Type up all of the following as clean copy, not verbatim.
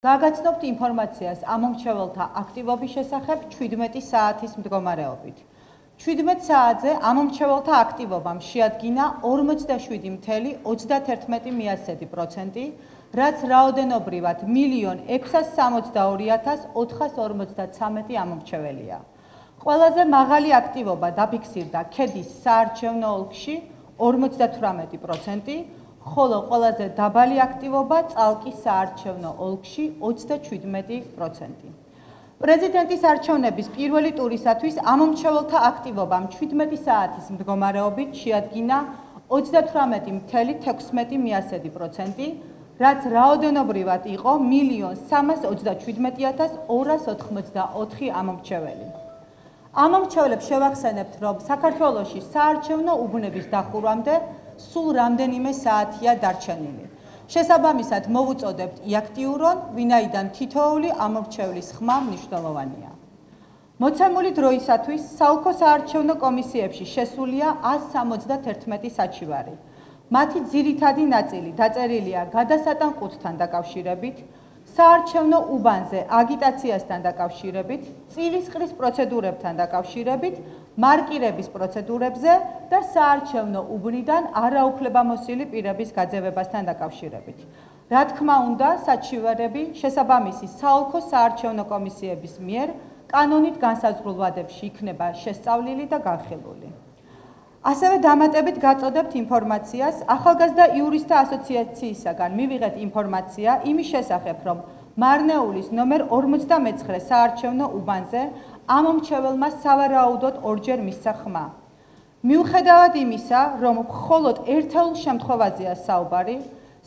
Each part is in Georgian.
Გაგაცნობთ ინფორმაციას ამომრჩეველთა აქტივობის შესახებ 17 საათის მდგომარეობით. 17 საათზე ამომრჩეველთა აქტივობამ შეადგინა 47.31%, რაც რაოდენობრივად 1.662.453 ამომრჩეველია. ყველაზე მაღალი აქტივობა დაფიქსირდა ქედის საარჩევნო ოლქში 58%, ხოლო ყველაზე დაბალი აქტივობა წალკის საარჩევნო ოლქში 37%. პრეზიდენტის არჩევნების პირველი ტურისათვის ამომრჩეველთა актივობამ 17 საათის მდგომარეობით შეადგინა 38.16%, რაც რაოდენობრივად იყო 1.327.284 ამომრჩეველი. ამომრჩევლებს შევახსენებთ, რომ საქართველოში საარჩევნო უბნების დახურვამდე სულ რამდენიმე საათია დარჩენილი. შესაბამისად მოვუწოდებთ იაქტიურონ, ვინაიდან თითოეული ამომრჩევლის ხმა მნიშვნელოვანია. მოცემული დროისათვის საოლქო საარჩევნო კომისიებში შესულია 171 საჩივარი. მათი ძირითადი ნაწილი დაწერილია გადასატან ყუთთან დაკავშირებით, საარჩევნო უბანზე აგიტაციასთან დაკავშირებით, წილისყრის პროცედურებთან დაკავშირებით, მარკირების პროცედურებზე და საარჩევნო უბნიდან არაუფლებამოსილი პირების გაძევებასთან დაკავშირებით. რა თქმა უნდა, საჩივარები შესაბამისი საოლქო საარჩევნო კომისიების მიერ კანონით განსაზღვრულ ვადებში იქნება შესწავლილი და განხილული. ასევე დამატებით გაწოდებთ ინფორმაციას ახალგაზრდა იურისტთა ასოციაციისაგან მივიღეთ ინფორმაცია იმის შესახებ, რომ მარნეულის ნომერ 59 საარჩევნო უბანზე ამომრჩეველმა სავარაუდოდ ორჯერ მისცა ხმა. მიუხედავად იმისა, რომ მხოლოდ ერთეულ შემთხვევაზეა საუბარი,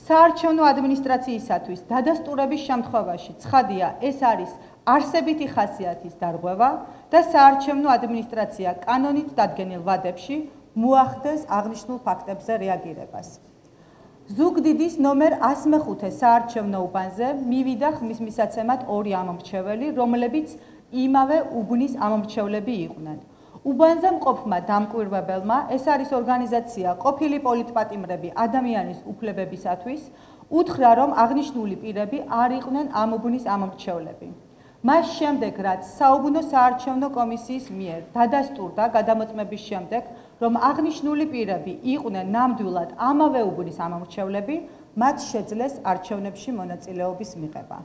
საარჩევნო ადმინისტრაციისათვის დადასტურების შემთხვევაში ცხადია, ეს არის არსებითი ხასიათის დარღვევა და საარჩევნო ადმინისტრაცია კანონით დადგენილ ვადებში მოახდეს აღნიშნულ ფაქტებზე რეაგირებას. ზუგდიდის ნომერ 105 საარჩევნო უბანზე მივიდა ხმის მისაცემად 2 ამომრჩეველი, რომლებიც იმავე უბნის ამომრჩევლები იყვნენ. უბანზე მყოფმა დამკვირვებელმა, ეს არის ორგანიზაცია ყოფილი პოლიტპატიმრები ადამიანის უფლებებისათვის, უთხრა, რომ აღნიშნული პირები არ იყვნენ ამ უბნის ამომრჩევლები. მას შემდეგ, რაც საუბნო საარჩევნო კომისიის მიერ დადასტურდა გადამოწმების შემდეგ, რომ აღნიშნული პირები იყვნენ ნამდვილად ამავე უბნის ამომრჩევლები, მათ შეძლეს არჩევნებში მონაწილეობის მიღება.